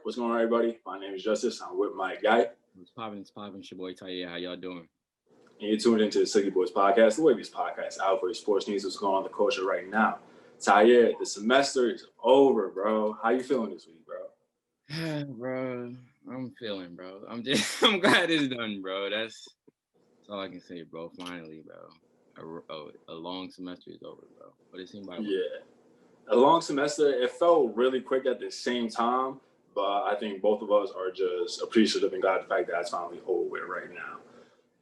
What's going on, everybody? My name is Justice. I'm with my guy. It's popping, it's popping. It's your boy Tyaire. How y'all doing? And you're tuned into the Silky Boys podcast, the way these podcasts out for your sports news. What's going on in the culture right now? Tyaire, the semester is over, bro. How you feeling this week, bro? Bro, I'm feeling, bro. I'm glad it's done, bro. That's all I can say, bro. Finally, bro. A long semester is over, bro. But it seemed like Yeah. A long semester. It felt really quick at the same time, but I think both of us are just appreciative and glad the fact that it's finally over with right now.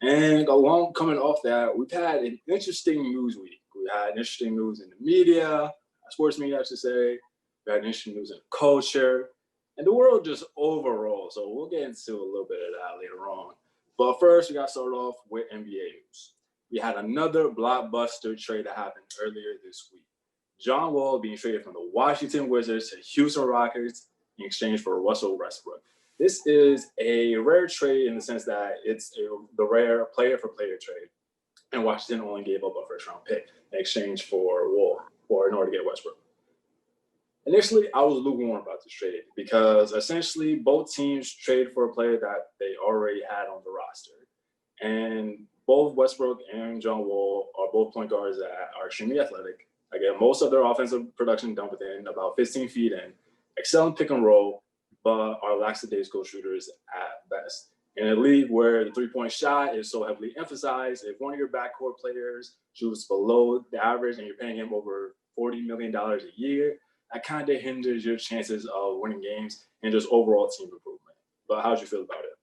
And along coming off that, we've had an interesting news week. We had interesting news in the media, sports media, I should say. We had interesting news in culture and the world just overall. So we'll get into a little bit of that later on. But first, we got to start off with NBA news. We had another blockbuster trade that happened earlier this week. John Wall being traded from the Washington Wizards to Houston Rockets in exchange for Russell Westbrook. This is a rare trade in the sense that it's the rare player-for-player trade, and Washington only gave up a first-round pick in exchange for Wall or in order to get Westbrook. Initially, I was lukewarm about this trade because essentially both teams traded for a player that they already had on the roster. And both Westbrook and John Wall are both point guards that are extremely athletic. I get most of their offensive production done within about 15 feet in, excel in pick and roll, but are lackadaisical shooters at best. In a league where the three-point shot is so heavily emphasized, if one of your backcourt players shoots below the average and you're paying him over $40 million a year, that kind of hinders your chances of winning games and just overall team improvement. But how'd you feel about it?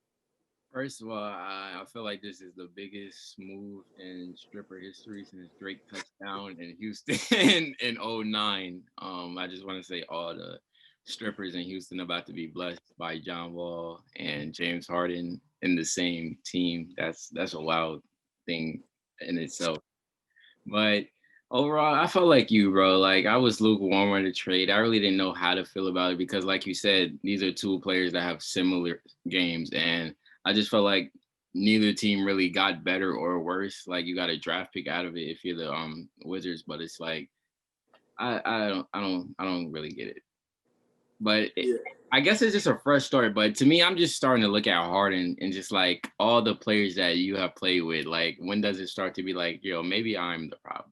first of all, I feel like this is the biggest move in stripper history since Drake touchdown in Houston in '09. I just want to say all the strippers in Houston about to be blessed by John Wall and James Harden in the same team. That's a wild thing in itself. But overall, I felt like you, bro. Like I was lukewarm on the trade. I really didn't know how to feel about it because, like you said, these are two players that have similar games, and I just felt like neither team really got better or worse. Like you got a draft pick out of it if you're the Wizards, but it's like I don't really get it. But Yeah. I guess it's just a fresh start. But to me, I'm just starting to look at Harden and just like all the players that you have played with. Like, when does it start to be like, yo, maybe I'm the problem?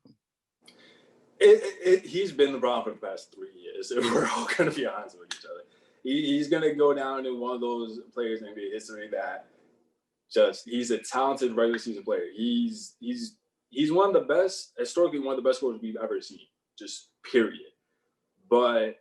He's been the problem for the past 3 years. If we're all going to be honest with each other. He's going to go down in one of those players in NBA history that he's a talented regular season player. He's one of the best, historically one of the best scorers we've ever seen, just period. But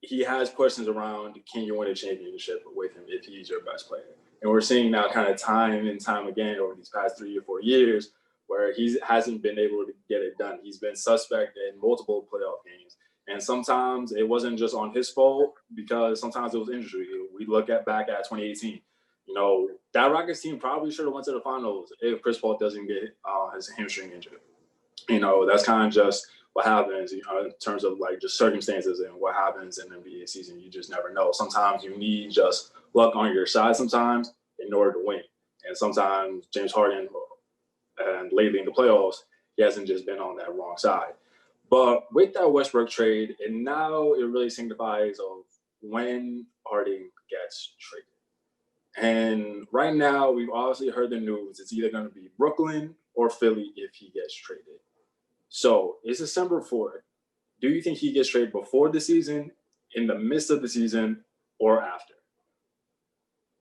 he has questions around, can you win a championship with him if he's your best player? And we're seeing now kind of time and time again over these past 3 or 4 years where he hasn't been able to get it done. He's been suspect in multiple playoff games. And sometimes it wasn't just on his fault because sometimes it was injury. We look back at 2018. That Rockets team probably should have went to the finals if Chris Paul doesn't get his hamstring injured. That's kind of just what happens in terms of like just circumstances and what happens in the NBA season. You just never know. Sometimes you need just luck on your side sometimes in order to win. And sometimes James Harden, and lately in the playoffs, he hasn't just been on that wrong side. But with that Westbrook trade, and now it really signifies of when Harden gets traded. And right now, we've obviously heard the news. It's either going to be Brooklyn or Philly if he gets traded. So it's December 4th. Do you think he gets traded before the season, in the midst of the season, or after?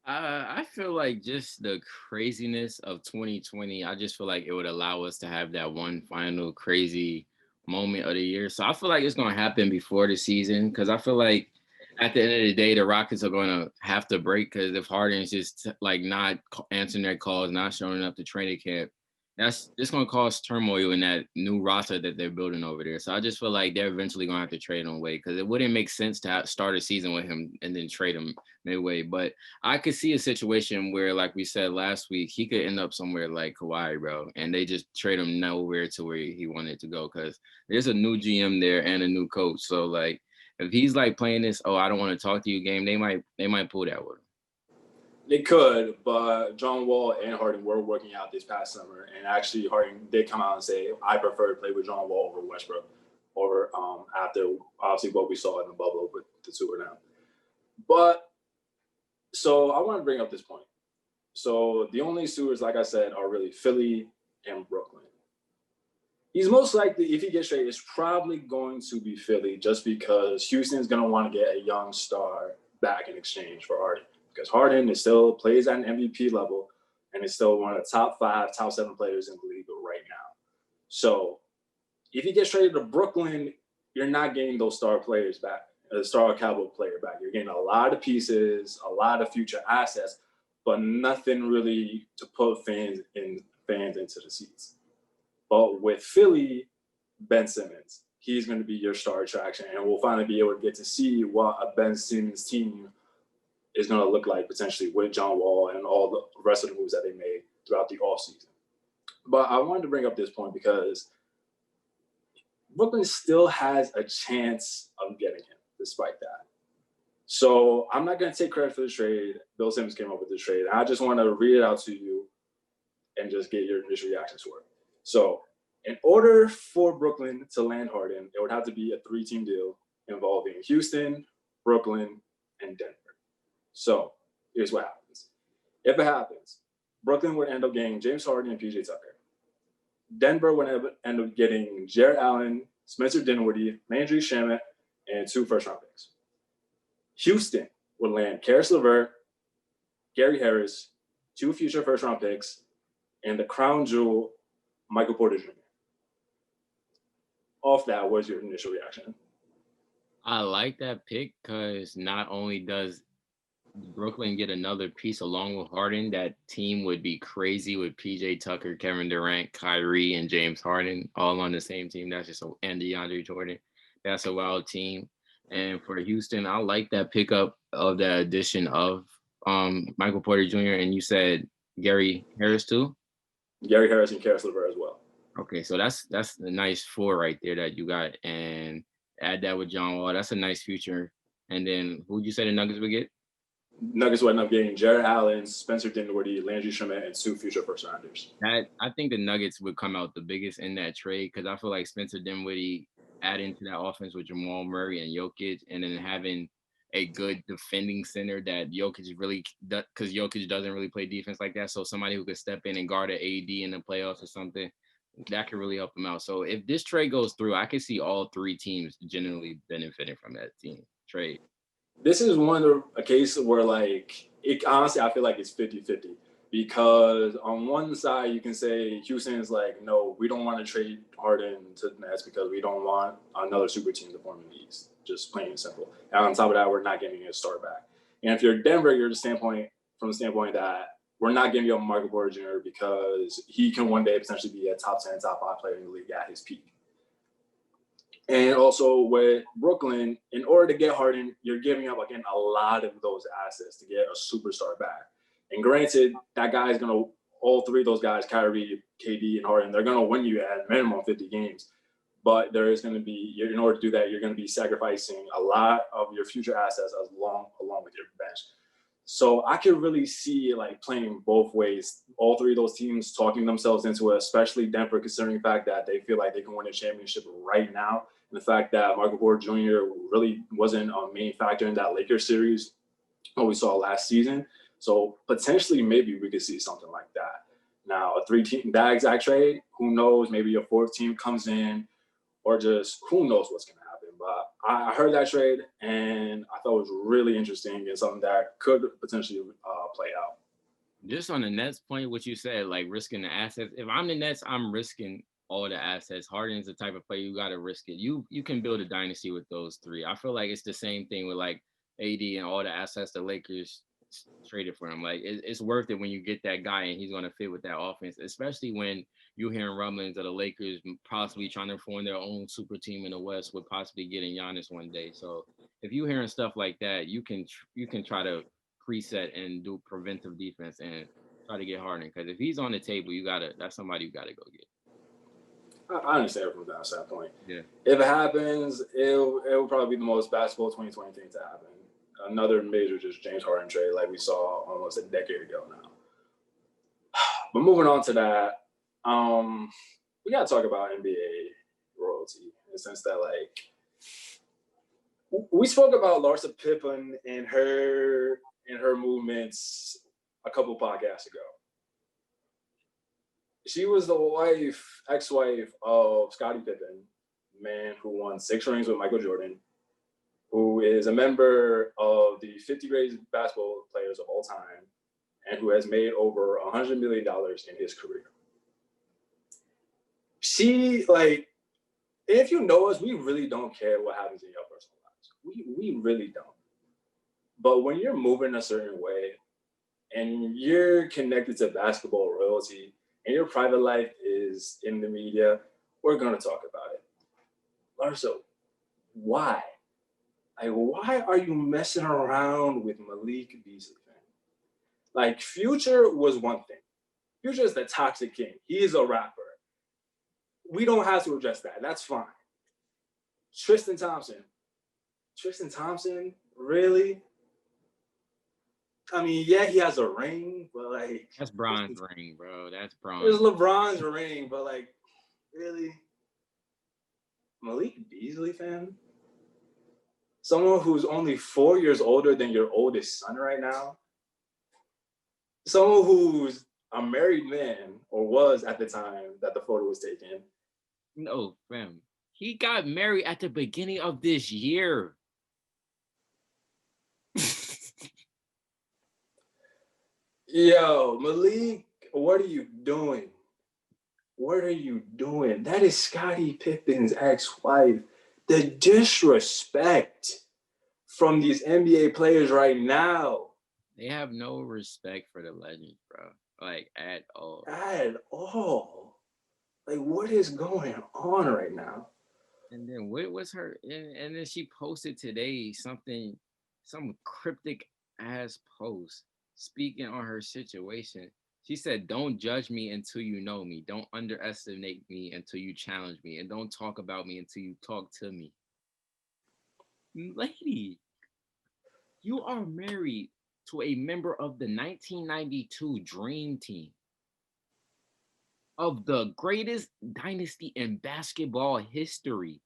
I feel like just the craziness of 2020, I just feel like it would allow us to have that one final crazy moment of the year. So I feel like it's going to happen before the season because I feel like at the end of the day, the Rockets are going to have to break because if Harden's just like not answering their calls, not showing up to training camp, that's just going to cause turmoil in that new roster that they're building over there. So I just feel like they're eventually going to have to trade him away because it wouldn't make sense to start a season with him and then trade him midway. But I could see a situation where, like we said last week, he could end up somewhere like Kawhi, bro, and they just trade him nowhere to where he wanted to go because there's a new GM there and a new coach. So like, if he's like playing this, oh, I don't want to talk to you game, they might pull that with him. They could, but John Wall and Harden were working out this past summer, and actually Harden did come out and say, "I prefer to play with John Wall over Westbrook," over after obviously what we saw in the bubble with the two of them. But so I want to bring up this point. So the only suitors, like I said, are really Philly and Brooklyn. He's most likely, if he gets traded, it's probably going to be Philly just because Houston's going to want to get a young star back in exchange for Harden. Because Harden is still plays at an MVP level and is still one of the top 5, top 7 players in the league right now. So if he gets traded to Brooklyn, you're not getting those star players back, a star caliber player back. You're getting a lot of pieces, a lot of future assets, but nothing really to put fans into the seats. But with Philly, Ben Simmons, he's going to be your star attraction, and we'll finally be able to get to see what a Ben Simmons team is going to look like potentially with John Wall and all the rest of the moves that they made throughout the offseason. But I wanted to bring up this point because Brooklyn still has a chance of getting him despite that. So I'm not going to take credit for the trade. Bill Simmons came up with the trade. I just want to read it out to you and just get your initial reactions for it. So in order for Brooklyn to land Harden, it would have to be a 3-team deal involving Houston, Brooklyn, and Denver. So here's what happens. If it happens, Brooklyn would end up getting James Harden and PJ Tucker. Denver would end up getting Jarrett Allen, Spencer Dinwiddie, Landry Shamet, and 2 first-round picks. Houston would land Karis LeVert, Gary Harris, 2 future first-round picks, and the crown jewel, Michael Porter Jr. Off that, what's your initial reaction? I like that pick because not only does Brooklyn get another piece along with Harden, that team would be crazy with PJ Tucker, Kevin Durant, Kyrie, and James Harden all on the same team. That's just and DeAndre Jordan. That's a wild team. And for Houston, I like that pickup of that addition of Michael Porter Jr. And you said Gary Harris too? Gary Harris and Karis LeVert as well. Okay, so that's a nice 4 right there that you got, and add that with John Wall. That's a nice future. And then who'd you say the Nuggets would get? Nuggets would end up getting Jarrett Allen, Spencer Dinwiddie, Landry Shamet, and 2 future first-rounders. I think the Nuggets would come out the biggest in that trade because I feel like Spencer Dinwiddie adding to that offense with Jamal Murray and Jokic, and then having a good defending center that Jokic really does, because Jokic doesn't really play defense like that. So somebody who could step in and guard an AD in the playoffs or something, that could really help him out. So if this trade goes through, I can see all 3 teams genuinely benefiting from that team trade. This is one of a case where, like, it honestly, I feel like it's 50-50 because on one side, you can say Houston is like, no, we don't want to trade Harden to the Nets because we don't want another super team to form in the East, just plain and simple. And on top of that, we're not getting a star back. And if you're Denver, you're from the standpoint that we're not giving up Michael Porter Jr. because he can one day potentially be a top 10, top 5 player in the league at his peak. And also with Brooklyn, in order to get Harden, you're giving up, again, a lot of those assets to get a superstar back. And granted, that guy is going to, all 3 of those guys, Kyrie, KD, and Harden, they're going to win you at minimum 50 games. But there is going to be, in order to do that, you're going to be sacrificing a lot of your future assets along with your bench. So I could really see like playing both ways. All 3 of those teams talking themselves into it, especially Denver, considering the fact that they feel like they can win a championship right now. And the fact that Michael Porter Jr. really wasn't a main factor in that Lakers series, what we saw last season. So potentially, maybe we could see something like that. Now, a 3-team that exact trade, who knows? Maybe a 4th team comes in, or just who knows what's going to happen. But I heard that trade, and I thought it was really interesting and something that could potentially play out. Just on the Nets point, what you said, like risking the assets. If I'm the Nets, I'm risking all the assets. Harden's the type of player you got to risk it. You can build a dynasty with those 3. I feel like it's the same thing with like AD and all the assets the Lakers traded for him. Like it's worth it when you get that guy and he's going to fit with that offense, especially when you're hearing rumblings of the Lakers possibly trying to form their own super team in the West with possibly getting Giannis one day. So if you're hearing stuff like that, you can try to preset and do preventive defense and try to get Harden, because if he's on the table, that's somebody you gotta go get. I understand from that standpoint. Yeah. If it happens, it will probably be the most basketball 2020 thing to happen. Another major just James Harden trade like we saw almost a decade ago now. But moving on to that, we got to talk about NBA royalty in the sense that, like, We spoke about Larsa Pippen and her movements a couple podcasts ago. She was the ex-wife of Scottie Pippen, man who won 6 rings with Michael Jordan, who is a member of the 50 greatest basketball players of all time, and who has made over $100 million in his career. She, like, if you know us, we really don't care what happens in your personal lives. We really don't. But when you're moving a certain way and you're connected to basketball royalty and your private life is in the media, we're going to talk about it. Larsa, why? Like, why are you messing around with Malik Beasley, man? Like, Future was one thing. Future is the toxic king. He is a rapper. We don't have to address that. That's fine. Tristan Thompson, really? I mean, yeah, he has a ring, but like that's Bron's ring, bro. That's Bron. It's LeBron's ring, but like, really? Malik Beasley, fam? Someone who's only 4 years older than your oldest son right now? Someone who's a married man, or was at the time that the photo was taken. No, fam. He got married at the beginning of this year. Yo, Malik, what are you doing? What are you doing? That is Scottie Pippen's ex-wife. The disrespect from these NBA players right now. They have no respect for the legend, bro. Like, at all. At all. Like, what is going on right now? And then what was her? And then she posted today some cryptic ass post speaking on her situation. She said, "Don't judge me until you know me. Don't underestimate me until you challenge me. And don't talk about me until you talk to me." Lady, you are married to a member of the 1992 Dream Team, of the greatest dynasty in basketball history.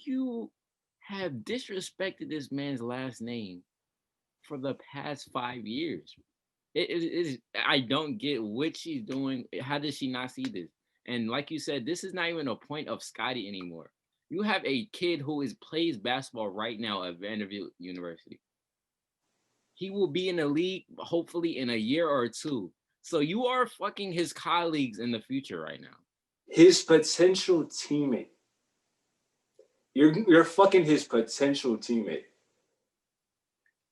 You have disrespected this man's last name for the past 5 years. I don't get what she's doing. How does she not see this? And like you said, this is not even a point of Scottie anymore. You have a kid who plays basketball right now at Vanderbilt University. He will be in the league hopefully in a year or two. So you are fucking his colleagues in the future right now. His potential teammate. You're fucking his potential teammate.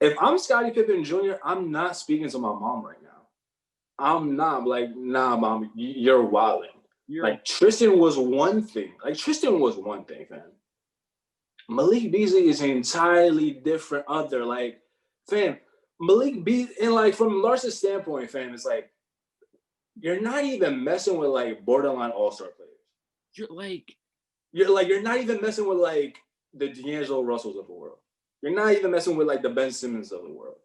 If I'm Scottie Pippen Jr., I'm not speaking to my mom right now. I'm not like, nah, mom, you're wilding. Like, Tristan was one thing. Fam. Malik Beasley is an entirely different other. Like, fam, Malik Beasley, and like from Larsa's standpoint, fam, it's like, you're not even messing with like borderline all-star players. You're not even messing with like the D'Angelo Russells of the world. You're not even messing with like the Ben Simmons of the world.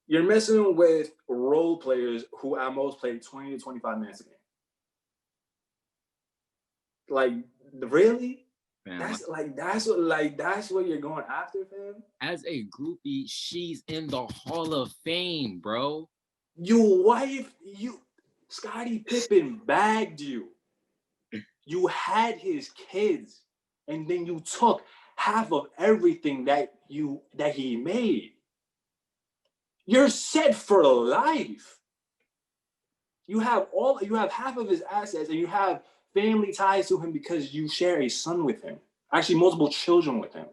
You're messing with role players who at most play 20 to 25 minutes a game. Like, really? Man, that's what you're going after, fam. As a groupie, she's in the Hall of Fame, bro. Scottie Pippen bagged you. You had his kids, and then you took half of everything that he made. You're set for life. You have half of his assets, and you have family ties to him because you share a son with him. Actually, multiple children with him.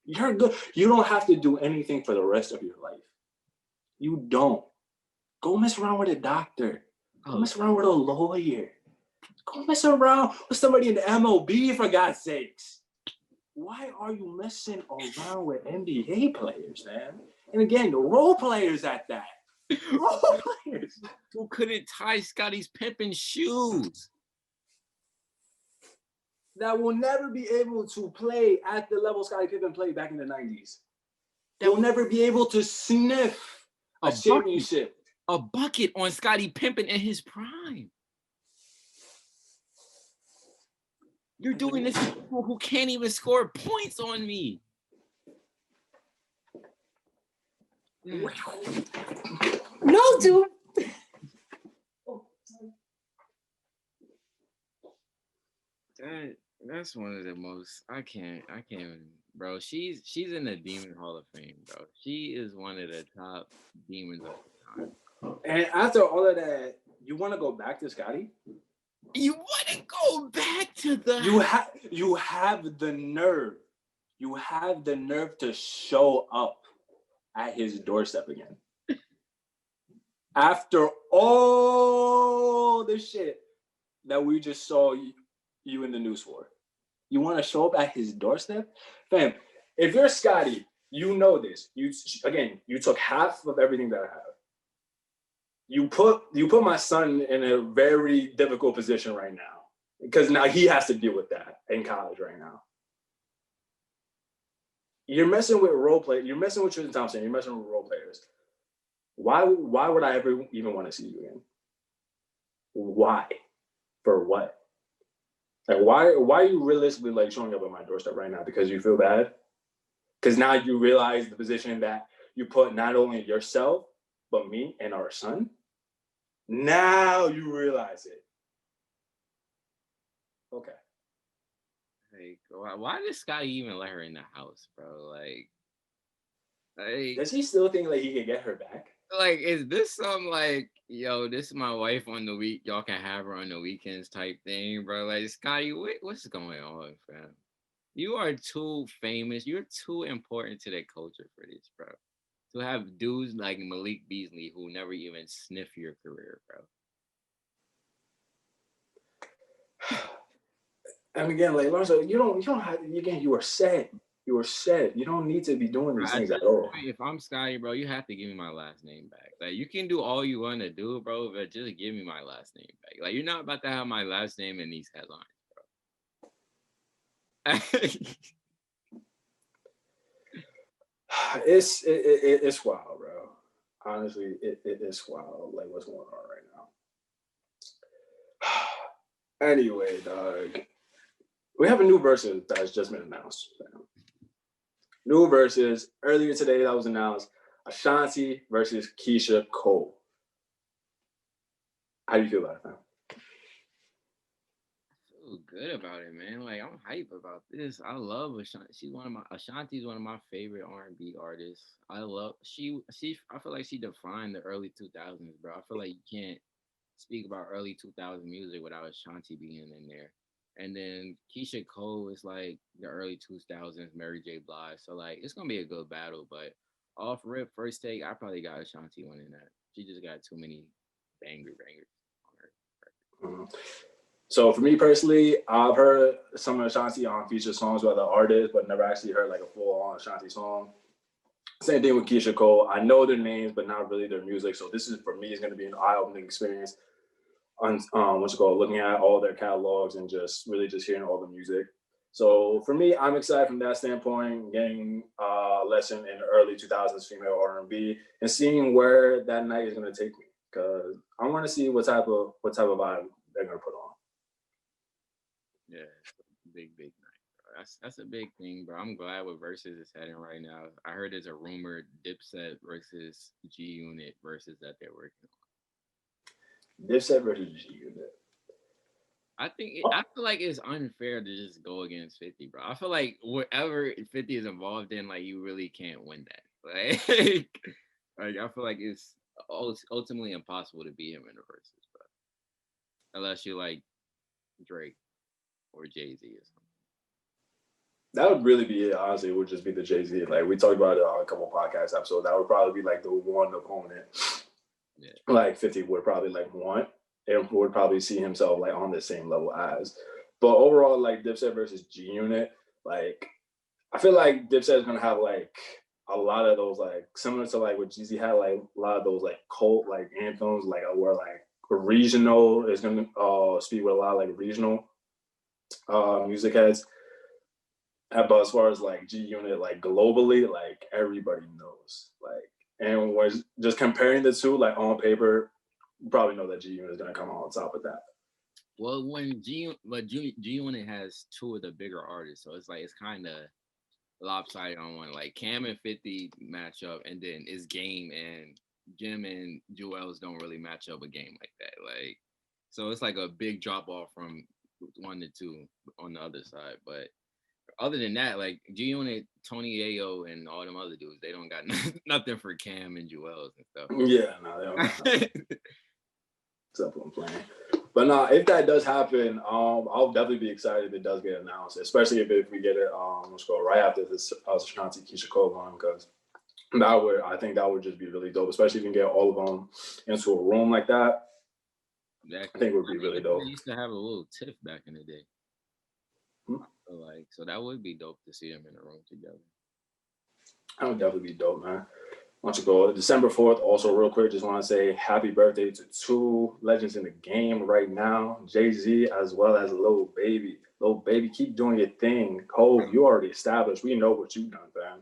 You're good. You don't have to do anything for the rest of your life. You don't. Go mess around with a doctor. Go mess around with a lawyer. Go mess around with somebody in the MLB, for God's sakes. Why are you messing around with NBA players, man? And again, the role players at that. Role players. Who couldn't tie Scottie Pippen's shoes. That will never be able to play at the level Scottie Pippen played back in the 90s. They'll never be able to sniff a championship. A bucket on Scottie Pippen in his prime. You're doing this to people who can't even score points on me. No, dude. That's one of the most I can't bro. She's in the Demon Hall of Fame, bro. She is one of the top demons of all time. And after all of that, you want to go back to Scotty? You want to go back to the you have the nerve. You have the nerve to show up at his doorstep again. After all the shit that we just saw you in the news for. You want to show up at his doorstep? Fam, if you're Scotty, you know this. You took half of everything that I have. You put my son in a very difficult position right now because now he has to deal with that in college right now. You're messing with role play. You're messing with Tristan Thompson. You're messing with role players. Why would I ever even want to see you again? Why? For what? Like why are you realistically like showing up at my doorstep right now? Because you feel bad? Because now you realize the position that you put not only yourself, but me and our son. Now you realize it. Okay. Like, why does Scotty even let her in the house, bro? Like, does he still think like he can get her back? Like, is this some like, yo, this is my wife on the week, y'all can have her on the weekends type thing, bro? Like, Scotty, what's going on, fam? You are too famous. You're too important to the culture for this, bro. To have dudes like Malik Beasley who never even sniff your career, bro. And again, like Larsa, you don't have. Again, you are set. You are set. You don't need to be doing these things at all. If I'm Scotty, bro, you have to give me my last name back. Like, you can do all you want to do, bro, but just give me my last name back. Like, you're not about to have my last name in these headlines, bro. It's wild, bro. Honestly, it's wild. Like what's going on right now. Anyway, dog, we have a new versus that has just been announced. New versus earlier today that was announced: Ashanti versus Keisha Cole. How do you feel about it, fam? I feel good about it, man. Like, I'm hype about this. I love Ashanti. Ashanti's one of my favorite R&B artists. I feel like she defined the early 2000s, bro. I feel like you can't speak about early 2000 music without Ashanti being in there. And then Keisha Cole is like the early 2000s Mary J. Blige. So, like, it's going to be a good battle. But off rip, first take, I probably got Ashanti winning that. She just got too many bangers on her. So for me personally, I've heard some of Ashanti on featured songs by other artists, but never actually heard like a full-on Ashanti song. Same thing with Keisha Cole. I know their names, but not really their music. So this is, for me, is going to be an eye-opening experience on looking at all their catalogs and just really just hearing all the music. So for me, I'm excited from that standpoint, getting a lesson in the early 2000s female R&B and seeing where that night is going to take me, because I want to see what type of vibe they're going to put on. Yeah, big night, bro. That's a big thing, bro. I'm glad what Versus is heading right now. I heard there's a rumored Dipset versus G Unit versus that they're working on. Dipset versus G Unit. I feel like it's unfair to just go against 50, bro. I feel like whatever 50 is involved in, like, you really can't win that. Like I feel like it's ultimately impossible to beat him in the Versus, bro. Unless you like Drake or Jay-Z or something. That would really be it, honestly. It would just be the Jay-Z. Like, we talked about it on a couple podcast episodes. That would probably be like the one opponent. Yeah. Like 50 would probably like want. It would probably see himself like on the same level as. But overall, like Dipset versus G Unit, like I feel like Dipset is gonna have like a lot of those, like similar to like what Jeezy had, like a lot of those like cult like anthems, like where like regional is gonna speak with a lot of like regional music heads. But as far as like G Unit, like globally, like everybody knows. Like, and when just comparing the two, like on paper, you probably know that G Unit is gonna come on top of that. Well, G Unit has two of the bigger artists, so it's like it's kind of lopsided on one. Like Cam and 50 match up, and then it's Game and Jim and Jewels don't really match up a game like that. Like, so it's like a big drop off from 1 to 2 on the other side. But other than that, like G Unit, Tony Ayo, and all them other dudes, they don't got nothing for Cam and Jewels and stuff. Yeah, no, they don't got nothing. Except what I'm playing. But no, if that does happen, I'll definitely be excited if it does get announced, especially if we get it let's go right after this Shanti Keisha Cole one, because I think that would just be really dope, especially if you can get all of them into a room like that. Exactly. I think it would be really dope. They used to have a little tiff back in the day. Like, so that would be dope to see them in a room together. That would definitely be dope, man. Why don't you go December 4th? Also, real quick, just want to say happy birthday to 2 legends in the game right now, Jay-Z as well as Lil Baby. Lil Baby, keep doing your thing. Cole, you already established. We know what you've done, fam.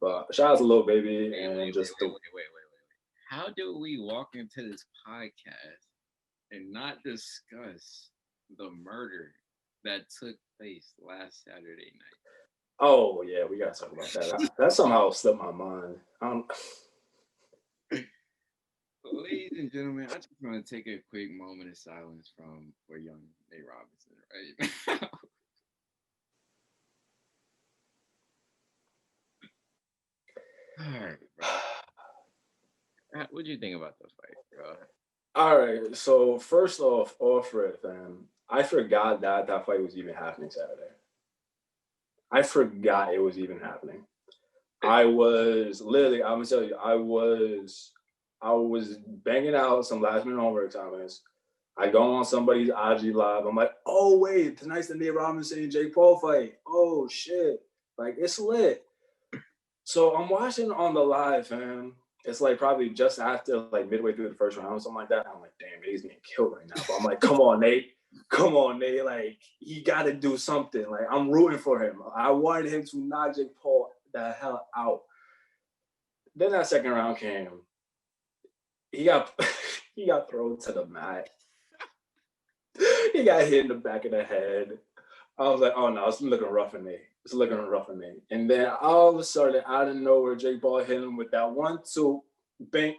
But shout out to Lil Baby wait. How do we walk into this podcast and not discuss the murder that took place last Saturday night? Oh, yeah, we got to talk about that. That somehow slipped my mind. Ladies and gentlemen, I just want to take a quick moment of silence for young Nate Robinson right now. All right, bro. What do you think about the fight, bro? All right, so first off rip, fam, I forgot that fight was even happening Saturday. I forgot it was even happening. I was literally, I'm gonna tell you, I was banging out some last minute homework assignments. I go on somebody's IG live. I'm like, oh wait, tonight's the Nate Robinson and Jake Paul fight. Oh shit, like it's lit. So I'm watching on the live, fam. It's like probably just after like midway through the first round or something like that. I'm like, damn, he's getting killed right now. But I'm like, come on, Nate. Like he got to do something. Like I'm rooting for him. I wanted him to knock Jake Paul the hell out. Then that second round came. He got thrown to the mat. He got hit in the back of the head. I was like, oh no, it's looking rough in me. And then all of a sudden, out of nowhere, Jake Paul hit him with that 1-2, bang.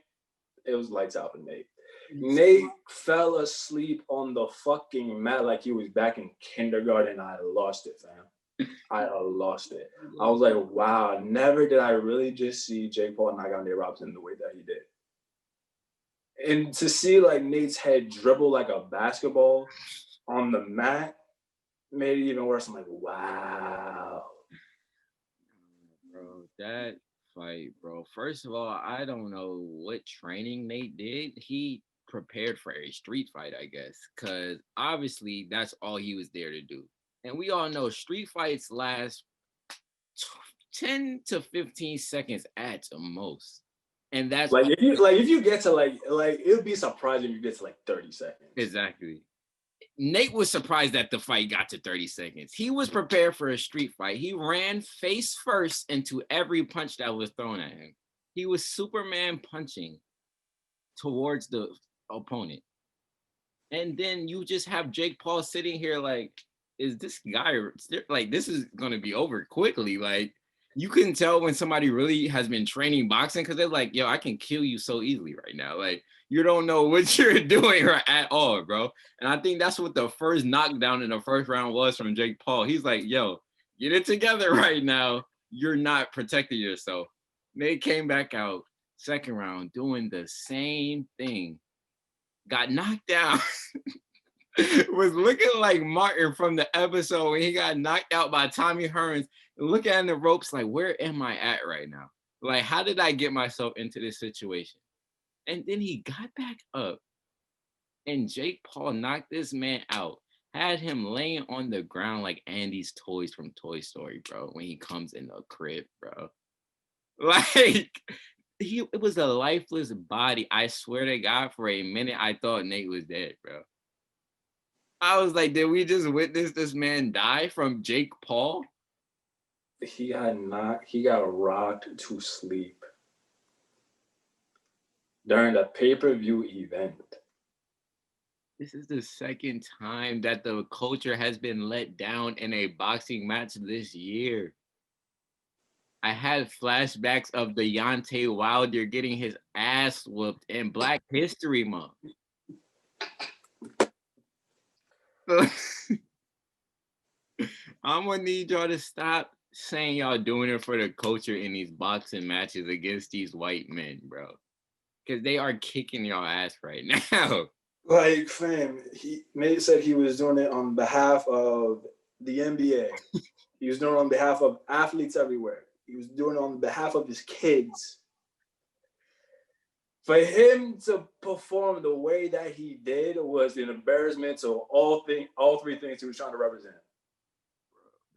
It was lights out for Nate. Nate fell asleep on the fucking mat like he was back in kindergarten. I lost it, fam. I lost it. I was like, wow, never did I really just see Jake Paul knock out Nate Robinson the way that he did. And to see like Nate's head dribble like a basketball on the mat made it even worse. I'm like, wow. Bro, that fight, bro. First of all, I don't know what training Nate did. He prepared for a street fight, I guess, because obviously that's all he was there to do. And we all know street fights last 10 to 15 seconds at the most. And that's like if you get to like it would be surprising if you get to like 30 seconds. Exactly. Nate was surprised that the fight got to 30 seconds. He was prepared for a street fight. He ran face first into every punch that was thrown at him. He was Superman punching towards the opponent. And then you just have Jake Paul sitting here like, is this guy, like, this is going to be over quickly. Like, you can tell when somebody really has been training boxing because they're like, yo, I can kill you so easily right now. Like, you don't know what you're doing at all, bro. And I think that's what the first knockdown in the first round was from Jake Paul. He's like, yo, get it together right now. You're not protecting yourself. Nate came back out second round doing the same thing. Got knocked down. Was looking like Martin from the episode when he got knocked out by Tommy Hearns. Looking at the ropes like, where am I at right now? Like, how did I get myself into this situation? And then he got back up and Jake Paul knocked this man out, had him laying on the ground like Andy's toys from Toy Story, bro, when he comes in the crib, bro. Like, it was a lifeless body. I swear to God, for a minute, I thought Nate was dead, bro. I was like, did we just witness this man die from Jake Paul? He got rocked to sleep during the pay-per-view event. This is the second time that the culture has been let down in a boxing match this year. I had flashbacks of Deontay Wilder getting his ass whooped in Black History Month. I'm gonna need y'all to stop saying y'all doing it for the culture in these boxing matches against these white men, bro. Because they are kicking y'all ass right now. Like, fam, Nate said he was doing it on behalf of the NBA. He was doing it on behalf of athletes everywhere. He was doing it on behalf of his kids. For him to perform the way that he did was an embarrassment to all three things he was trying to represent.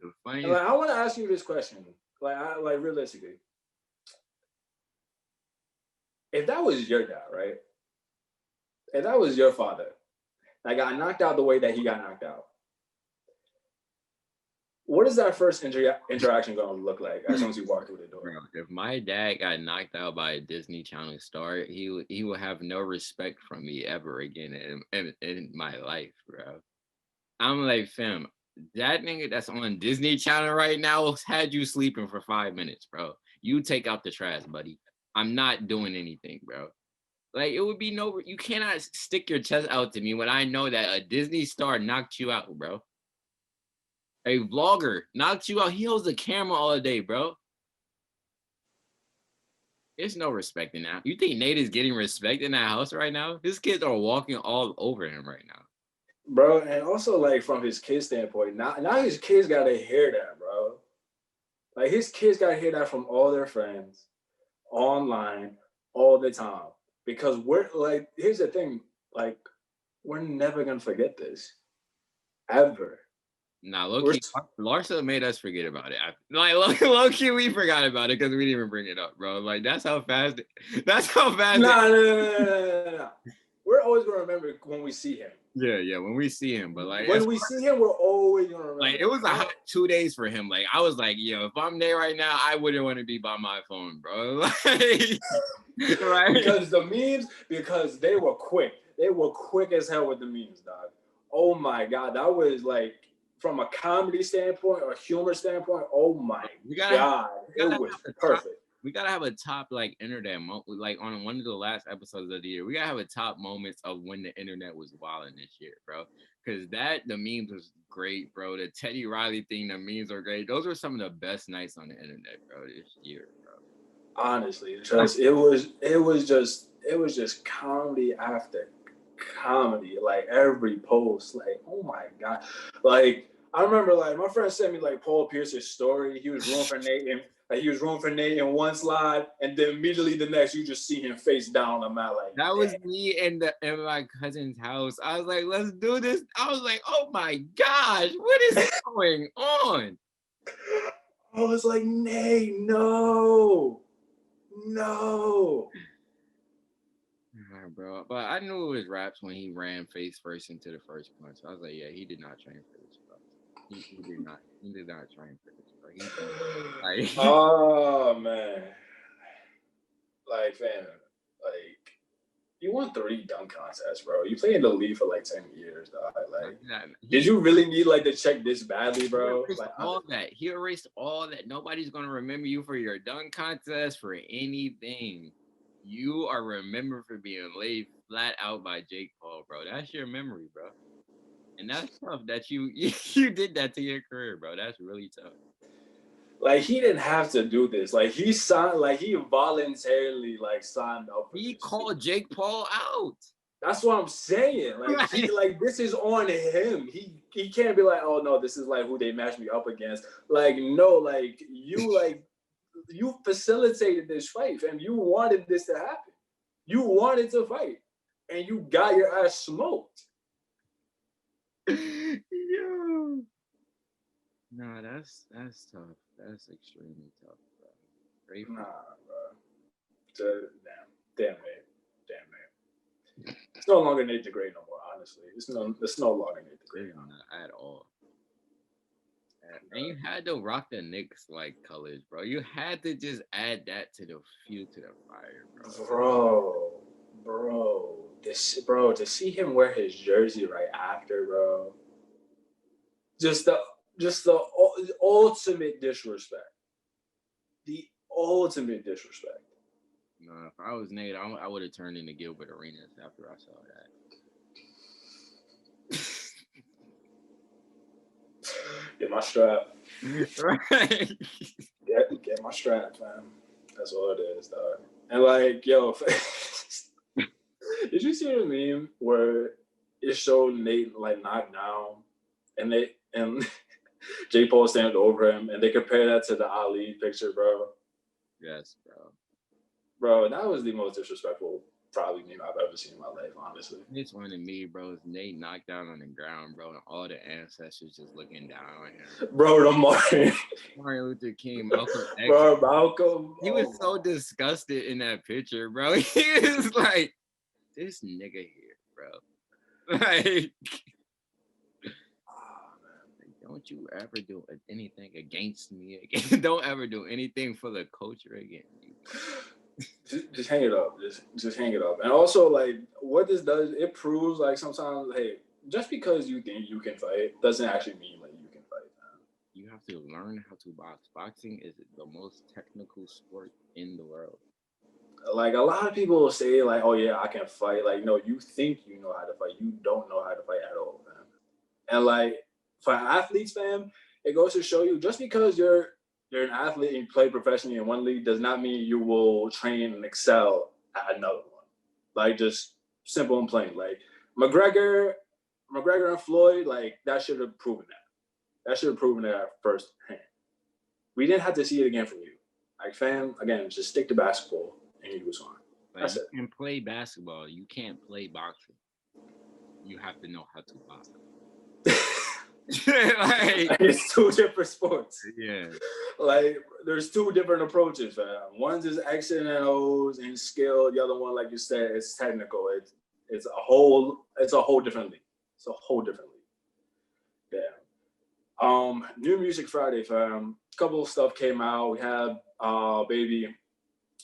The funniest, And like, I want to ask you this question, like realistically, if that was your dad, right? If that was your father, that got knocked out the way that he got knocked out, what is that first interaction going to look like as soon as you walk through the door? bro, if my dad got knocked out by a Disney Channel star, he will have no respect from me ever again in my life, bro. I'm like, fam, that nigga that's on Disney Channel right now had you sleeping for 5 minutes, bro. You take out the trash, buddy. I'm not doing anything, bro. Like, it would be no, you cannot stick your chest out to me when I know that a Disney star knocked you out, bro. A vlogger knocked you out. He holds the camera all day, bro. There's no respect in that. You think Nate is getting respect in that house right now? His kids are walking all over him right now. Bro, and also, like, from his kid's standpoint, now his kids got to hear that, bro. Like, his kids got to hear that from all their friends, online, all the time. Because we're, like, here's the thing, like, we're never going to forget this. Ever. Nah, low-key, Larsa made us forget about it. Like, low-key, we forgot about it because we didn't even bring it up, bro. Like, that's how fast. Nah. We're always gonna remember when we see him. Yeah, when we see him. But like, when we see him, we're always gonna remember. Like, it was a hot 2 days for him. Like, I was like, yo, if I'm there right now, I wouldn't want to be by my phone, bro. Like, right? Because the memes, because they were quick. They were quick as hell with the memes, dog. Oh my god, that was like, from a comedy standpoint or humor standpoint, oh my god, it was perfect. We gotta have a top, like, internet moment, like on one of the last episodes of the year. We gotta have a top moments of when the internet was wilding this year, bro. Because the memes was great, bro. The Teddy Riley thing, the memes are great. Those were some of the best nights on the internet, bro, this year, bro. Honestly, just it was just comedy after comedy. Like, every post, like, oh my god. Like, I remember, like, my friend sent me, like, Paul Pierce's story. He was rooting for Nate, and like, he was rooting for Nate in one slide, and then immediately the next, you just see him face down on the mat. Like, that was me in my cousin's house. I was like, let's do this. I was like, oh my gosh, what is going on? I was like, Nate, no. Right, bro. But I knew it was raps when he ran face first into the first punch. I was like, yeah, he did not train for this, bro. He did not. He did not train for this, bro. Like, oh man, like, fam, like, you won 3 dunk contests, bro. You played in the league for like 10 years, dog. Like, did you really need, like, to check this badly, bro? He erased all that. Nobody's gonna remember you for your dunk contest, for anything. You are remembered for being laid flat out by Jake Paul, bro. That's your memory, bro. And that's tough that you did that to your career, bro. That's really tough. Like, he didn't have to do this. Like, he signed, like, he voluntarily, like, signed up for He this called Jake Paul out. That's what I'm saying. Like, like, this is on him. He can't be like, oh no, this is like who they matched me up against. Like, no, like, you facilitated this fight, and you wanted this to happen. You wanted to fight, and you got your ass smoked. Yo. No, that's tough. That's extremely tough, bro. Great. Nah, bro. Damn, man. It's no longer Nate the Great no more. Honestly, it's no longer Nate the Great at all. And you had to rock the Knicks like colors, bro. You had to just add that to the fuel to the fire, bro. bro, to see him wear his jersey right after, bro, just the ultimate disrespect. The ultimate disrespect. No, if I was Nate, I would have turned into Gilbert Arenas after I saw that. Get my strap. Right. Get my strap, fam. That's all it is, dog. And like, yo, did you see the meme where it showed Nate like knocked down, and Jake Paul standing over him, and they compare that to the Ali picture, bro. Yes, bro. Bro, that was the most disrespectful probably meme I've ever seen in my life, honestly. It's one of me, bro. Is Nate knocked down on the ground, bro, and all the ancestors just looking down on him. Bro, the Martin Luther King, Malcolm X. Bro, Malcolm. He was so disgusted in that picture, bro. He was like, this nigga here, bro. Like, don't you ever do anything against me again. Don't ever do anything for the culture again. Just hang it up. Just hang it up. And also, like, what this does, it proves, like, sometimes, hey, just because you think you can fight doesn't actually mean, like, you can fight, man. You have to learn how to box. Boxing is the most technical sport in the world. Like, a lot of people will say, like, oh, yeah, I can fight. Like, no, you think you know how to fight. You don't know how to fight at all, man. And, like, for athletes, fam, it goes to show you, just because you're an athlete and you play professionally in one league does not mean you will train and excel at another one. Like, just simple and plain. Like, McGregor and Floyd, like, that should have proven that. That should have proven that firsthand. We didn't have to see it again from you. Like, fam, again, just stick to basketball and you was fine. Like, That's you it. can play basketball. You can't play boxing. You have to know how to box. Like, it's two different sports. Yeah. Like, there's two different approaches, fam. One's is X and O's and skill. The other one, like you said, it's technical. It's a whole different league. It's a whole different league. Yeah. New Music Friday, fam. A couple of stuff came out. We had Baby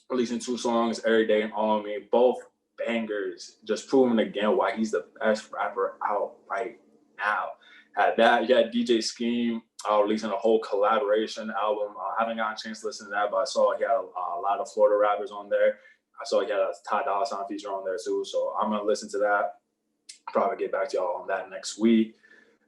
releasing 2 songs, Every Day and All Me. Both bangers. Just proving again why he's the best rapper out right now. Had that. You had DJ Scheme releasing a whole collaboration album. I haven't gotten a chance to listen to that, but I saw he had a lot of Florida rappers on there. I saw he had a Ty Dolla $ign feature on there too, so I'm gonna listen to that. Probably get back to y'all on that next week.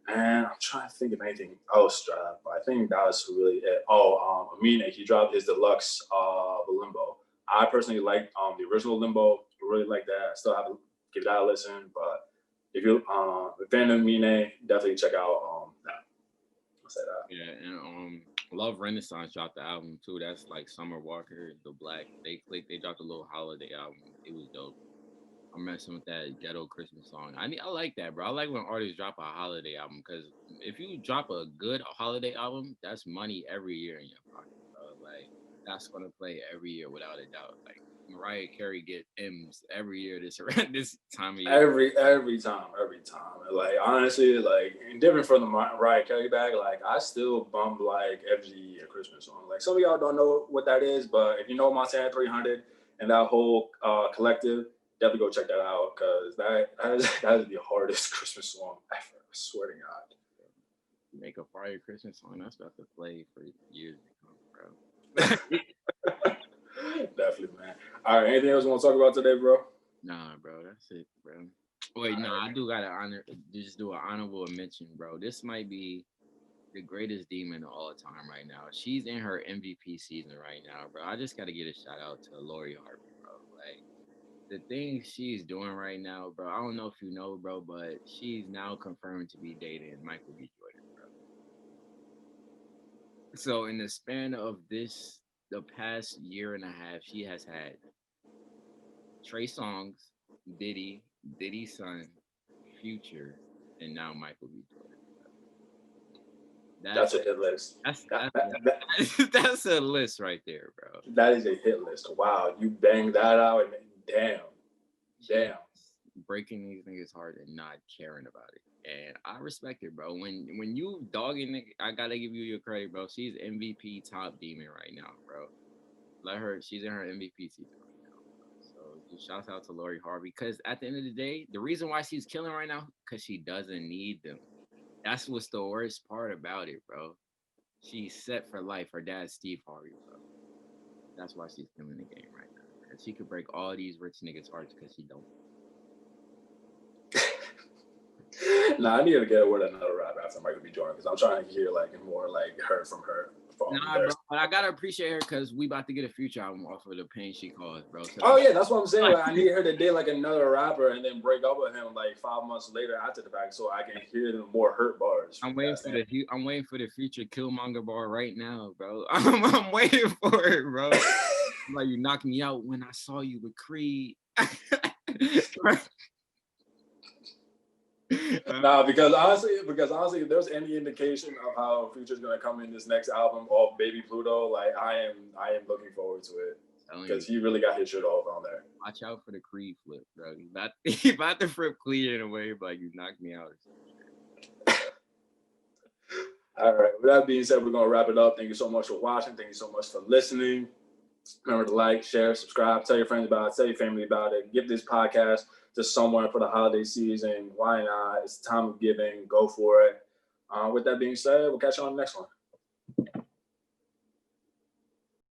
And I'm trying to think of anything else, but I think that was really it. Amine, he dropped his deluxe of Limbo. I personally liked the original Limbo. Really like that. I still have to give that a listen, but if you're a fan of Amine, definitely check out that. I'll say that. Yeah, and Love Renaissance dropped the album too. That's like Summer Walker, The Black. They dropped a little holiday album. It was dope. I'm messing with that ghetto Christmas song. I like that, bro. I like when artists drop a holiday album, because if you drop a good holiday album, that's money every year in your pocket, bro. Like, that's gonna play every year without a doubt. Like, Mariah Carey get M's every year this time of year. Every time. Like, honestly, like, different from the Mariah Carey bag, like, I still bump like every Christmas song. Like, some of y'all don't know what that is, but if you know Montana 300 and that whole collective, definitely go check that out, because that is the hardest Christmas song ever. I swear to God. Make a fire Christmas song, that's about to play for years to come, bro. Definitely, man. All right, anything else you want to talk about today, bro? Nah, bro, that's it, bro. Wait, no, I do gotta just do an honorable mention, bro. This might be the greatest demon of all time right now. She's in her MVP season right now, bro. I just gotta give a shout out to Lori Harvey, bro. Like, the things she's doing right now, bro. I don't know if you know, bro, but she's now confirmed to be dating Michael B. Jordan, bro. So in the span of the past year and a half, she has had Trey Songz, Diddy's son, Future, and now Michael B. Jordan. That's a hit list. That's a list right there, bro. That is a hit list. Wow, you banged that out, and damn. Breaking these niggas' heart and not caring about it. And I respect it, bro. When you dogging nigga, I gotta give you your credit, bro. She's MVP top demon right now, bro. Let her, she's in her MVP season right now, bro. So Shouts out to Lori Harvey. Because at the end of the day, the reason why she's killing right now, because she doesn't need them. That's what's the worst part about it, bro. She's set for life. Her dad's Steve Harvey, bro. That's why she's killing the game right now. Because she could break all these rich niggas' hearts because she don't. Nah, I need to get with another rapper after Michael B. Jordan because I'm trying to hear like more like heard from her. Nah, bro, but I gotta appreciate her because we about to get a Future album off of the pain she caused, bro. So oh yeah, that's what I'm saying. Like, I need her to date like another rapper and then break up with him like 5 months later after the fact, so I can hear the more hurt bars. I'm waiting for the Future Killmonger bar right now, bro. I'm waiting for it, bro. Like you knocked me out when I saw you with Creed. Nah, because honestly, if there's any indication of how Future's gonna come in this next album off Baby Pluto, like I am looking forward to it because he really got his shit off on there. Watch out for the Creed flip, bro. You about to flip Creed in a way, but you knocked me out. All right. With that being said, we're gonna wrap it up. Thank you so much for watching. Thank you so much for listening. Remember to like, share, subscribe, tell your friends about it, tell your family about it. Give this podcast to someone for the holiday season. Why not? It's time of giving. Go for it. With that being said, we'll catch you on the next one.